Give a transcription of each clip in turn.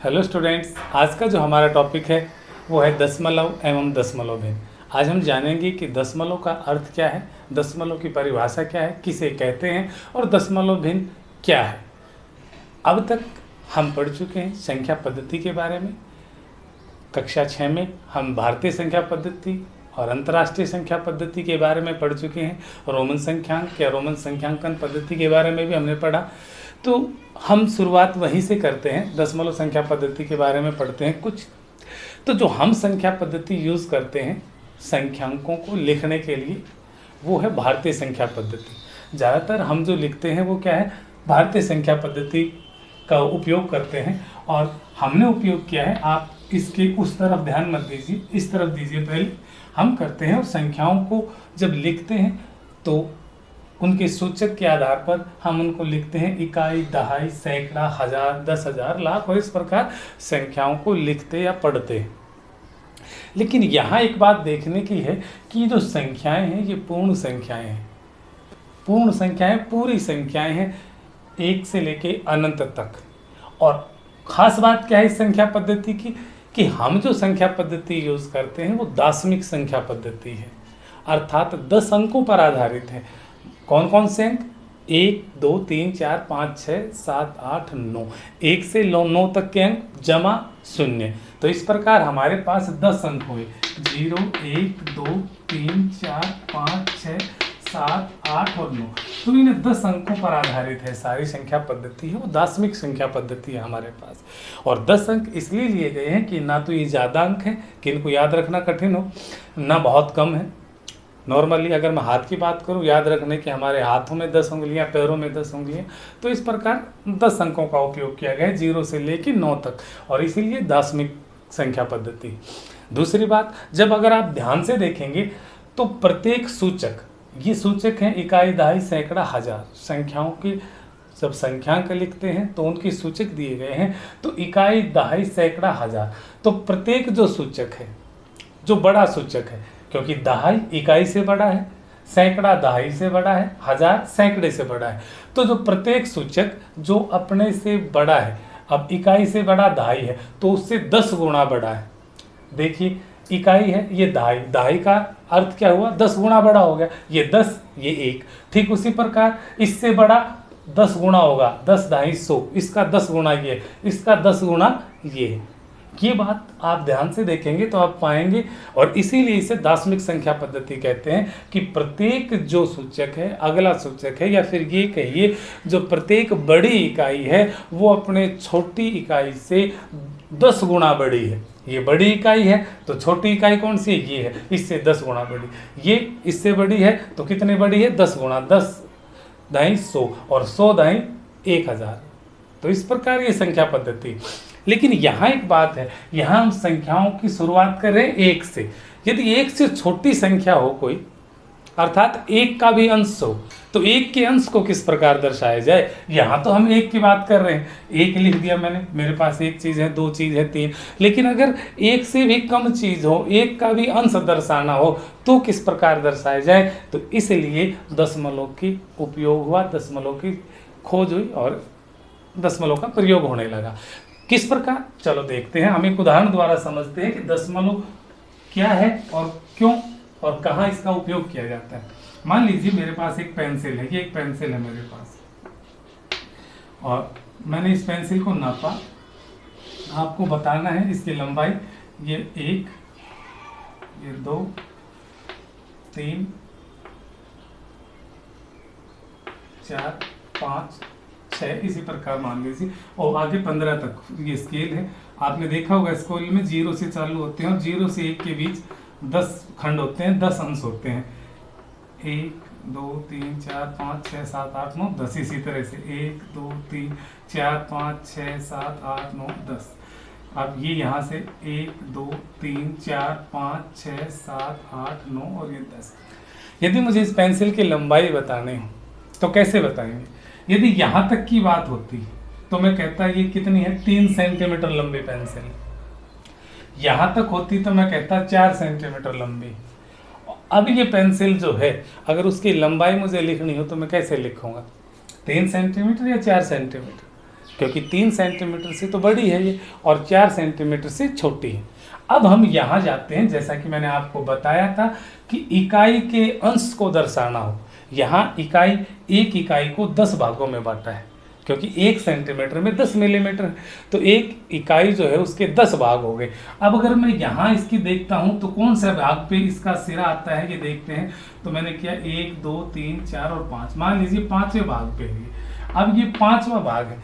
Hello students, आज का जो हमारा टॉपिक है वो है दशमलव एवं दशमलव भिन्न। आज हम जानेंगे कि दशमलव का अर्थ क्या है, दशमलव की परिभाषा क्या है, किसे कहते हैं और दशमलव भिन्न क्या है। अब तक हम पढ़ चुके हैं संख्या पद्धति के बारे में। कक्षा 6 में हम भारतीय संख्या पद्धति और अंतर्राष्ट्रीय संख्या पद्धति के बारे में पढ़ चुके हैं। रोमन संख्यांक या रोमन संख्यांकन पद्धति के बारे में भी हमने पढ़ा। तो हम शुरुआत वहीं से करते हैं, दशमलव संख्या पद्धति के बारे में पढ़ते हैं कुछ। तो जो हम संख्या पद्धति यूज़ करते हैं संख्यांकों को लिखने के लिए वो है भारतीय संख्या पद्धति। ज़्यादातर हम जो लिखते हैं वो क्या है, भारतीय संख्या पद्धति का उपयोग करते हैं। और हमने उपयोग किया है, आप इसके उस तरफ ध्यान मत दीजिए, इस तरफ दीजिए। पहले हम करते हैं और संख्याओं को जब लिखते हैं तो उनके सूचक के आधार पर हम उनको लिखते हैं इकाई, दहाई, सैकड़ा, हजार, 10,000, लाख और इस प्रकार संख्याओं को लिखते या पढ़ते हैं। लेकिन यहाँ एक बात देखने की है कि जो संख्याएं हैं ये पूर्ण संख्याएं हैं। पूर्ण संख्याएं पूरी संख्याएं हैं, एक से लेके अनंत तक। और ख़ास बात क्या है इस संख्या पद्धति की कि हम जो संख्या पद्धति यूज़ करते हैं वो दाशमिक संख्या पद्धति है, अर्थात 10 अंकों पर आधारित है। कौन कौन से अंक? 1, 2, 3, 4, 5, 6, 7, 8, 9। 1 से 9 तक के अंक जमा 0। तो इस प्रकार हमारे पास 10 अंक हुए, 0, 1, 2, 3, 4, 5, 6, 7, 8 और 9। तो इन 10 अंकों पर आधारित है सारी संख्या पद्धति है, वो दाशमिक संख्या पद्धति है हमारे पास। और 10 अंक इसलिए लिए गए हैं कि ना तो ये ज़्यादा अंक हैं कि इनको याद रखना कठिन हो, ना बहुत कम है। नॉर्मली अगर मैं हाथ की बात करूं, याद रखने के हमारे हाथों में 10 उंगलियां, पैरों में 10 उंगलियां, तो इस प्रकार 10 अंकों का उपयोग किया गया है 0 से लेकर 9 तक, और इसीलिए दाशमिक संख्या पद्धति। दूसरी बात, जब अगर आप ध्यान से देखेंगे तो प्रत्येक सूचक, ये सूचक हैं इकाई, दहाई, सैकड़ा, हजार। संख्याओं की जब संख्यांक लिखते हैं तो उनके सूचक दिए गए हैं, तो इकाई, दहाई, सैकड़ा, हजार। तो प्रत्येक जो सूचक है, जो बड़ा सूचक है, क्योंकि दहाई इकाई से बड़ा है, सैकड़ा दहाई से बड़ा है, हजार सैकड़े से बड़ा है। तो जो प्रत्येक सूचक जो अपने से बड़ा है, अब इकाई से बड़ा दहाई है तो उससे 10 गुना बड़ा है। देखिए इकाई है ये दहाई, दहाई का अर्थ क्या हुआ, 10 गुना बड़ा हो गया। ये 10, ये 1। ठीक उसी प्रकार इससे बड़ा 10 गुना होगा, 10 दहाई 100, इसका 10 गुना ये, इसका 10 गुना ये। ये बात आप ध्यान से देखेंगे तो आप पाएंगे, और इसीलिए इसे दाशमिक संख्या पद्धति कहते हैं कि प्रत्येक जो सूचक है, अगला सूचक है, या फिर ये कहिए जो प्रत्येक बड़ी इकाई है वो अपने छोटी इकाई से 10 गुना बड़ी है। ये बड़ी इकाई है तो छोटी इकाई कौन सी है, ये है, इससे 10 गुना बड़ी। ये इससे बड़ी है तो कितनी बड़ी है, 10 गुना, 10 दहाई 100 और 100 दहाई 1000। तो इस प्रकार ये संख्या पद्धति। लेकिन यहाँ एक बात है, यहाँ हम संख्याओं की शुरुआत कर रहे हैं 1 से। यदि 1 से छोटी संख्या हो कोई, अर्थात 1 का भी अंश हो, तो 1 के अंश को किस प्रकार दर्शाया जाए। यहाँ तो हम 1 की बात कर रहे हैं, 1 लिख दिया मैंने, मेरे पास 1 चीज़ है, 2 चीज़ है, 3। लेकिन अगर 1 से भी कम चीज़ हो, 1 का भी अंश दर्शाना हो, तो किस प्रकार दर्शाया जाए। तो इसलिए दशमलव की उपयोग हुआ, दशमलव की खोज हुई और दशमलव का प्रयोग होने लगा। किस प्रकार, चलो देखते हैं। हम एक उदाहरण द्वारा समझते हैं कि दशमलव क्या है और क्यों और कहाँ इसका उपयोग किया जाता है। मान लीजिए मेरे पास एक पेंसिल है, ये एक पेंसिल है मेरे पास, और मैंने इस पेंसिल को नापा। आपको बताना है इसकी लंबाई, ये 1, ये 2, 3, 4, 5, 6, इसी प्रकार मान लीजिए, और आगे 15 तक ये स्केल है। आपने देखा होगा स्कूल में 0 से चालू होते हैं और 0 से 1 के बीच 10 खंड होते हैं, 10 अंश होते हैं। 1, 2, 3, 4, 5, 6, 7, 8, 9, 10। इसी तरह से 1, 2, 3, 4, 5, 6, 7, 8, 9, 10। अब ये यहाँ से 1, 2, 3, 4, 5, 6, 7, 8, 9 और ये 10। यदि मुझे इस पेंसिल की लंबाई बतानी हो तो कैसे बताएंगे। यदि यहाँ तक की बात होती तो मैं कहता ये कितनी है, 3 सेंटीमीटर लंबी पेंसिल। यहाँ तक होती तो मैं कहता 4 सेंटीमीटर लंबी। अब ये पेंसिल जो है, अगर उसकी लंबाई मुझे लिखनी हो तो मैं कैसे लिखूंगा, 3 सेंटीमीटर या 4 सेंटीमीटर। क्योंकि 3 सेंटीमीटर से तो बड़ी है ये और 4 सेंटीमीटर से छोटी है। अब हम यहाँ जाते हैं, जैसा कि मैंने आपको बताया था कि इकाई के अंश को दर्शाना हो। यहाँ इकाई, एक इकाई को 10 भागों में बांटा है, क्योंकि 1 सेंटीमीटर में 10 मिलीमीटर, तो एक इकाई जो है उसके 10 भाग हो गए। अब अगर मैं यहाँ इसकी देखता हूँ तो कौन से भाग पे इसका सिरा आता है ये देखते हैं। तो मैंने किया 1 2 3 4 और 5, मान लीजिए 5वें भाग पे है। अब ये 5वां भाग है,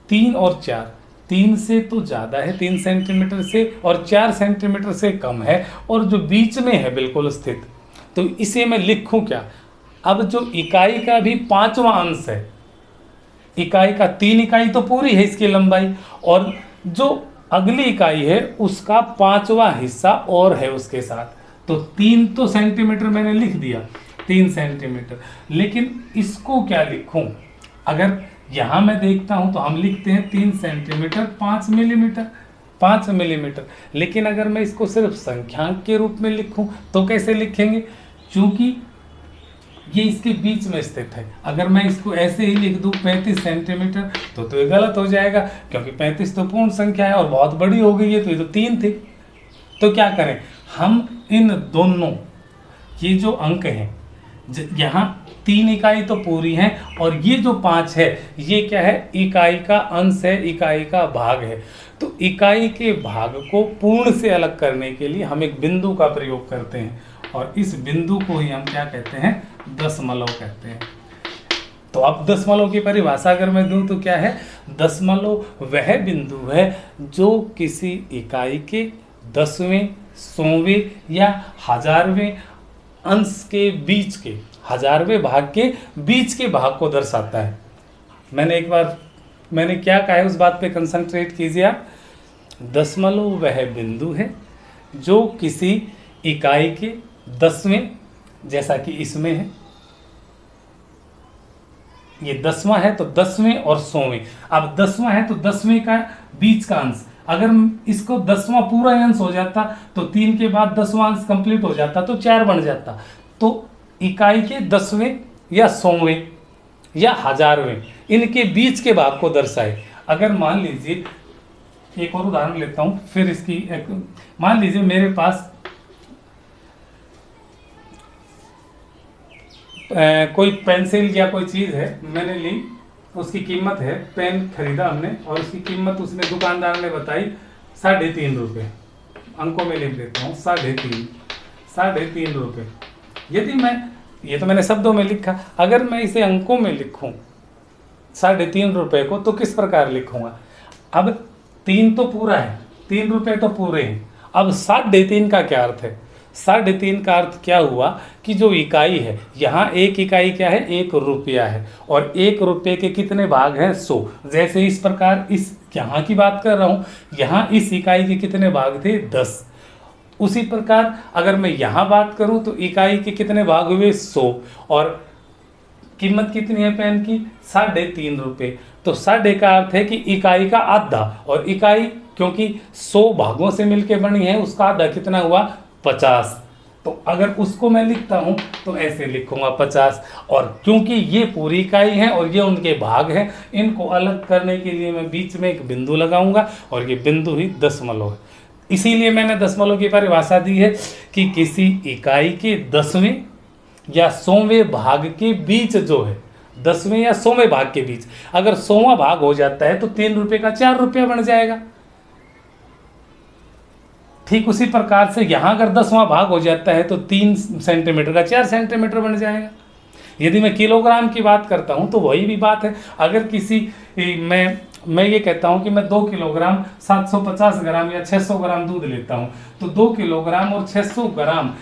3 और 4, 3 से तो ज़्यादा है 3 सेंटीमीटर से, और 4 सेंटीमीटर से कम है, और जो बीच में है बिल्कुल स्थित, तो इसे मैं लिखूं क्या। अब जो इकाई का भी 5वां अंश है, इकाई का 3 इकाई तो पूरी है इसकी लंबाई, और जो अगली इकाई है उसका 5वां हिस्सा और है उसके साथ, तो 3 तो सेंटीमीटर मैंने लिख दिया, 3 सेंटीमीटर। लेकिन इसको क्या लिखूं। अगर यहाँ मैं देखता हूँ तो हम लिखते हैं 3 सेंटीमीटर 5 मिलीमीटर, 5 मिलीमीटर। लेकिन अगर मैं इसको सिर्फ संख्यांक के रूप में लिखूं तो कैसे लिखेंगे, क्योंकि ये इसके बीच में स्थित है। अगर मैं इसको ऐसे ही लिख दूं 35 सेंटीमीटर तो ये गलत हो जाएगा, क्योंकि 35 तो पूर्ण संख्या है और बहुत बड़ी हो गई है, तो ये तो 3 थी। तो क्या करें, हम इन दोनों ये जो अंक हैं, यहाँ 3 इकाई तो पूरी है और ये जो 5 है ये क्या है, इकाई का अंश है, इकाई का भाग है। तो इकाई के भाग को पूर्ण से अलग करने के लिए हम एक बिंदु का प्रयोग करते हैं, और इस बिंदु को ही हम क्या कहते हैं, दशमलव कहते हैं। तो अब दशमलव की परिभाषा अगर मैं दूं तो क्या है, दशमलव वह बिंदु है जो किसी इकाई के 10वें, 100वें या 1000वें अंश के बीच के, 1000वें भाग के बीच के भाग को दर्शाता है। मैंने क्या कहा है उस बात पे कंसंट्रेट कीजिए आप। दशमलव वह बिंदु है जो किसी इकाई के 10वें, जैसा कि इसमें है ये 10वां है तो 10वें और 100वें। अब 10वां है तो 10वें का बीच का अंश, अगर इसको 10वां पूरा अंश हो जाता तो 3 के बाद 10वां अंश कंप्लीट हो जाता तो 4 बन जाता। तो इकाई के 10वें या 100वें या 1000वें, इनके बीच के भाग को दर्शाए। अगर मान लीजिए, एक और उदाहरण लेता हूं फिर इसकी मान लीजिए मेरे पास कोई पेंसिल या कोई चीज़ है, मैंने ली, उसकी कीमत है, पेन खरीदा हमने और उसकी कीमत उसने दुकानदार ने बताई 3.5 रुपये। अंकों में लिख देता हूँ 3.5 रुपये। यदि मैं, ये तो मैंने शब्दों में लिखा, अगर मैं इसे अंकों में लिखूँ 3.5 रुपये को तो किस प्रकार लिखूँगा। अब 3 तो पूरा है, 3 रुपये तो पूरे हैं। अब 3.5 का क्या अर्थ है, 3.5 का अर्थ क्या हुआ कि जो इकाई है, यहाँ एक इकाई क्या है, 1 रुपया है, और 1 रुपये के कितने भाग हैं, 100। जैसे इस प्रकार इस यहाँ की बात कर रहा हूँ, यहाँ इस इकाई के कितने भाग थे, 10। उसी प्रकार अगर मैं यहाँ बात करूँ तो इकाई के कितने भाग हुए, 100, और कीमत कितनी है पेन की, 3.5 रुपये। तो 3.5 का अर्थ है कि इकाई का आधा, और इकाई क्योंकि 100 भागों से मिलकर बनी है उसका आधा कितना हुआ, 50। तो अगर उसको मैं लिखता हूं तो ऐसे लिखूंगा 50। और क्योंकि ये पूरी इकाई है और ये उनके भाग हैं, इनको अलग करने के लिए मैं बीच में एक बिंदु लगाऊंगा, और ये बिंदु ही दशमलव है। इसीलिए मैंने दशमलव की परिभाषा दी है कि किसी इकाई के 10वें या 100वें भाग के बीच जो है, 10वें या 100वें भाग के बीच अगर 100वां भाग हो जाता है तो 3 रुपये का 4 रुपया बन जाएगा। ठीक उसी प्रकार से यहाँ अगर 10वां भाग हो जाता है तो 3 सेंटीमीटर का 4 सेंटीमीटर बन जाएगा। यदि मैं किलोग्राम की बात करता हूँ तो वही भी बात है। अगर किसी मैं ये कहता हूँ कि मैं 2 किलोग्राम 750 ग्राम या 600 ग्राम दूध लेता हूँ, तो 2 किलोग्राम और 600 ग्राम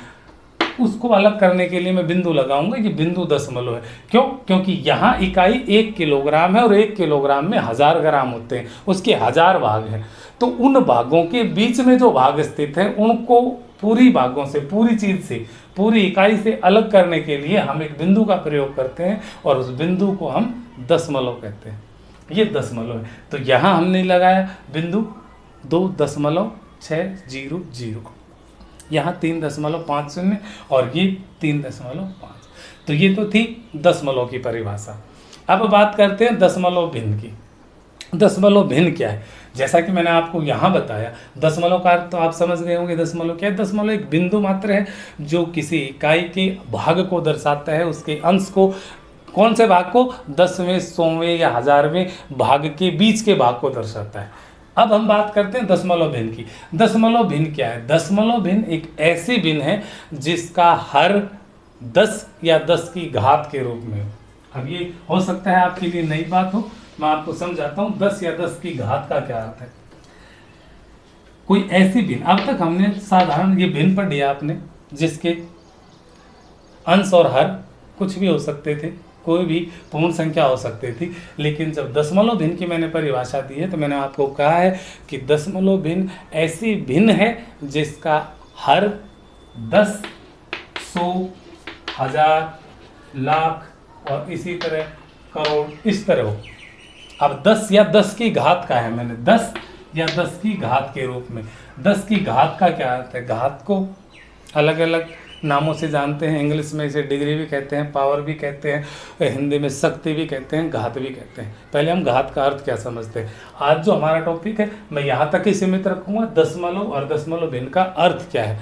उसको अलग करने के लिए मैं बिंदु लगाऊंगा, ये बिंदु दशमलव है। क्यों? क्योंकि यहाँ इकाई 1 किलोग्राम है और 1 किलोग्राम में 1000 ग्राम होते हैं, उसके 1000 भाग हैं। तो उन भागों के बीच में जो भाग स्थित है उनको पूरी भागों से, पूरी चीज़ से, पूरी इकाई से अलग करने के लिए हम एक बिंदु का प्रयोग करते हैं और उस बिंदु को हम दशमलव कहते हैं। ये दशमलव है। तो यहाँ हमने लगाया बिंदु 2.600, यहाँ 3.50 और ये 3.5। तो ये तो थी दशमलव की परिभाषा। अब बात करते हैं दशमलव भिन्न की। दशमलव भिन्न क्या है? जैसा कि मैंने आपको यहाँ बताया, दशमलव का अर्थ तो आप समझ गए होंगे। दशमलव क्या है? दशमलव एक बिंदु मात्र है जो किसी इकाई के भाग को दर्शाता है, उसके अंश को। कौन से भाग को? 10वें, 100वें या 1000वें भाग के बीच के भाग को दर्शाता है। अब हम बात करते हैं दशमलव भिन्न की। दशमलव भिन्न क्या है? दशमलव भिन्न एक ऐसी भिन्न है जिसका हर 10 या 10 की घात के रूप में हो। अब ये हो सकता है आपके लिए नई बात हो, मैं आपको समझाता हूं 10 या 10 की घात का क्या अर्थ है। कोई ऐसी भिन्न, अब तक हमने साधारण ये भिन्न पढ़ लिया आपने, जिसके अंश और हर कुछ भी हो सकते थे, कोई भी पूर्ण संख्या हो सकती थी। लेकिन जब दशमलव भिन्न की मैंने परिभाषा दी है तो मैंने आपको कहा है कि दशमलव भिन्न ऐसी भिन्न है जिसका हर 10, 100, 1000, लाख और इसी तरह करोड़ इस तरह हो। अब 10 या 10 की घात का है, मैंने 10 या 10 की घात के रूप में। 10 की घात का क्या अर्थ है? घात को अलग अलग नामों से जानते हैं। इंग्लिश में इसे डिग्री भी कहते हैं, पावर भी कहते हैं, हिंदी में शक्ति भी कहते हैं, घात भी कहते हैं। पहले हम घात का अर्थ क्या समझते हैं। आज जो हमारा टॉपिक है मैं यहाँ तक ही सीमित रखूँगा, दशमलव और दशमलव भिन्न का अर्थ क्या है।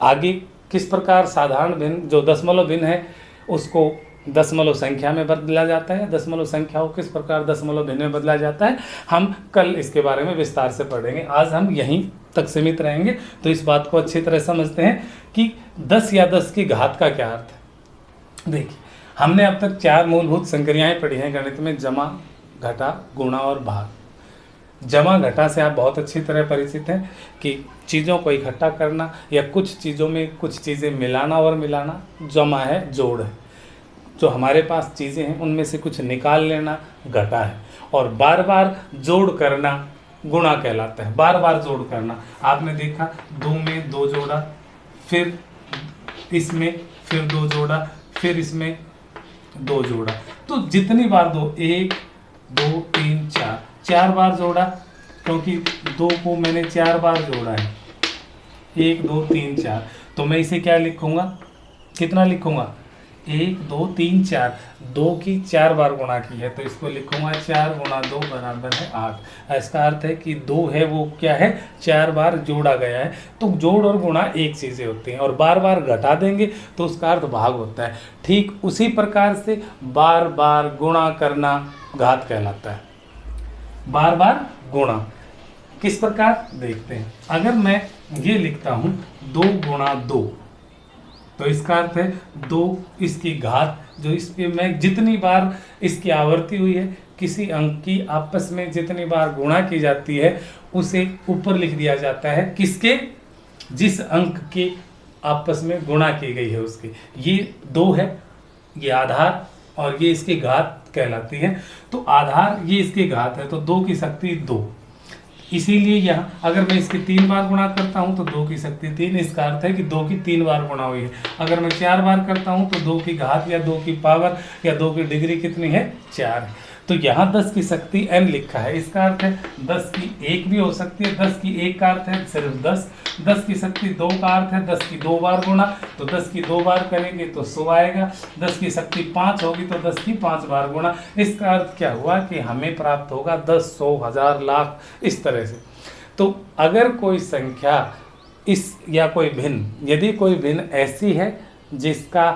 आगे किस प्रकार साधारण भिन्न जो दशमलव भिन्न है उसको दशमलव संख्या में बदला जाता है, दशमलव संख्या को किस प्रकार दशमलव भिन्न में बदला जाता है, हम कल इसके बारे में विस्तार से पढ़ेंगे। आज हम यहीं तक सीमित रहेंगे। तो इस बात को अच्छी तरह समझते हैं कि 10 या 10 की घात का क्या अर्थ है। देखिए, हमने अब तक 4 मूलभूत संक्रियाएं पढ़ी हैं गणित में, जमा, घटा, गुणा और भाग। जमा घटा से आप बहुत अच्छी तरह परिचित हैं कि चीज़ों को इकट्ठा करना या कुछ चीज़ों में कुछ चीज़ें मिलाना और मिलाना जमा है, जोड़ है। जो हमारे पास चीज़ें हैं उनमें से कुछ निकाल लेना घटा है। और बार बार जोड़ करना गुणा कहलाता है। बार बार जोड़ करना, आपने देखा 2 में 2 जोड़ा, फिर इसमें फिर 2 जोड़ा, फिर इसमें 2 जोड़ा। तो जितनी बार 2, 1, 2, 3, 4, 4 बार जोड़ा, क्योंकि 2 को मैंने 4 बार जोड़ा है। 1, 2, 3, 4। तो मैं इसे क्या लिखूंगा? कितना लिखूंगा? 1, 2, 3, 4। 2 की 4 बार गुणा की है तो इसको लिखूंगा 4 गुणा 2 बराबर है 8। इसका अर्थ है कि 2 है वो क्या है? 4 बार जोड़ा गया है। तो जोड़ और गुणा एक चीज़ें होती हैं, और बार बार घटा देंगे तो उसका अर्थ भाग होता है। ठीक उसी प्रकार से बार बार गुणा करना घात कहलाता है। बार बार गुणा किस प्रकार देखते हैं। अगर मैं ये लिखता हूँ 2 गुणा 2, तो इसका अर्थ है 2 इसकी घात, जो इस पे मैं जितनी बार इसकी आवर्ती हुई है, किसी अंक की आपस में जितनी बार गुणा की जाती है उसे ऊपर लिख दिया जाता है। किसके? जिस अंक के आपस में गुणा की गई है उसके। ये 2 है, ये आधार, और ये इसकी घात कहलाती है। तो आधार ये इसकी घात है, तो 2 की शक्ति 2। इसीलिए यहाँ अगर मैं इसके 3 बार गुणा करता हूँ तो 2 की शक्ति 3। इसका अर्थ है कि 2 की 3 बार गुणा हुई है। अगर मैं 4 बार करता हूँ तो 2 की घात या 2 की पावर या 2 की डिग्री कितनी है? 4 है। तो यहाँ 10 की शक्ति n लिखा है। इसका अर्थ है 10 की 1 भी हो सकती है। 10 की 1 का अर्थ है सिर्फ 10। 10 की शक्ति 2 का अर्थ है 10 की 2 बार गुणा, तो 10 की 2 बार करेंगे तो 100 आएगा। 10 की शक्ति 5 होगी तो 10 की 5 बार गुणा। इसका अर्थ क्या हुआ कि हमें प्राप्त होगा 10, 100, 1000, लाख, इस तरह से। तो अगर कोई संख्या इस या कोई भिन्न, यदि कोई भिन्न ऐसी है जिसका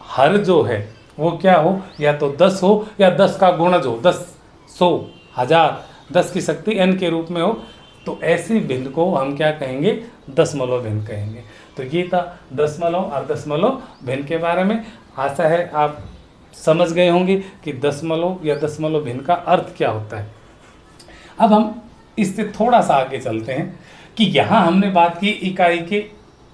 हर जो है वो क्या हो, या तो 10 हो या 10 का गुणज हो, 10, 100, 1000, 10 की शक्ति n के रूप में हो, तो ऐसी भिन्न को हम क्या कहेंगे? दशमलव भिन्न कहेंगे। तो ये था दशमलव और दशमलव भिन्न के बारे में। आशा है आप समझ गए होंगे कि दशमलव या दशमलव भिन्न का अर्थ क्या होता है। अब हम इससे थोड़ा सा आगे चलते हैं कि यहाँ हमने बात की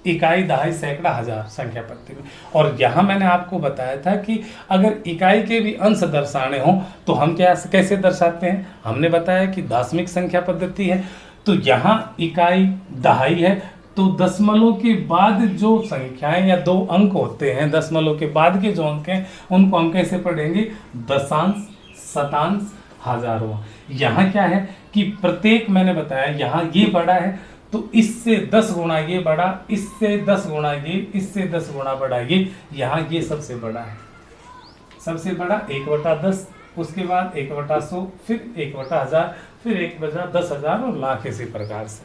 इकाई, दहाई, सैकड़ा, हजार संख्या पद्धति में, और यहाँ मैंने आपको बताया था कि अगर इकाई के भी अंश दर्शाने हों तो हम कैसे दर्शाते हैं। हमने बताया कि दशमिक संख्या पद्धति है। तो यहाँ इकाई, दहाई है, तो दशमलव के बाद जो संख्याएं या 2 अंक होते हैं, दशमलव के बाद के जो अंक हैं उनको हम कैसे पढ़ेंगे? दशांश, शतांश, हजारों। यहाँ क्या है कि प्रत्येक, मैंने बताया यहाँ ये बड़ा है तो इससे 10 गुणा ये बड़ा, इससे 10 गुणा ये, इससे 10 गुणा बड़ा ये। यहाँ ये सबसे बड़ा है, सबसे बड़ा 1/10, उसके बाद 1/100, फिर 1/1000, फिर 1/10,000 और लाख, इसी प्रकार से।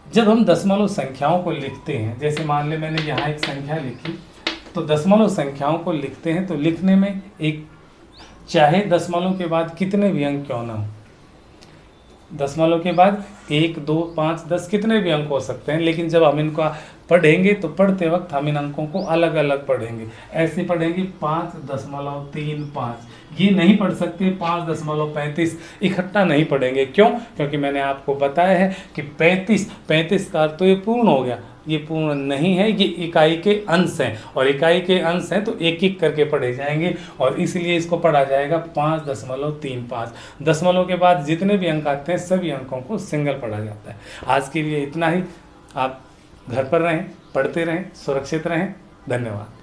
जब हम दशमलव संख्याओं को लिखते हैं, जैसे मान ले मैंने यहाँ एक संख्या लिखी, तो दशमलव संख्याओं को लिखते हैं तो लिखने में एक, चाहे दशमलव के बाद कितने भी अंक क्यों ना हो, दशमलव के बाद 1, 2, 5, 10 कितने भी अंक हो सकते हैं, लेकिन जब हम इनको पढ़ेंगे तो पढ़ते वक्त हम इन अंकों को अलग अलग पढ़ेंगे। ऐसे पढ़ेंगे 5.35, ये नहीं पढ़ सकते 5.35, इकट्ठा नहीं पढ़ेंगे। क्यों? क्योंकि मैंने आपको बताया है कि 35 का अर्थ तो ये पूर्ण हो गया, ये पूर्ण नहीं है, ये इकाई के अंश हैं, और इकाई के अंश हैं तो एक एक करके पढ़े जाएंगे, और इसलिए इसको पढ़ा जाएगा 5.35। दशमलव के बाद जितने भी अंक आते हैं सभी अंकों को सिंगल पढ़ा जाता है। आज के लिए इतना ही। आप घर पर रहें, पढ़ते रहें, सुरक्षित रहें। धन्यवाद।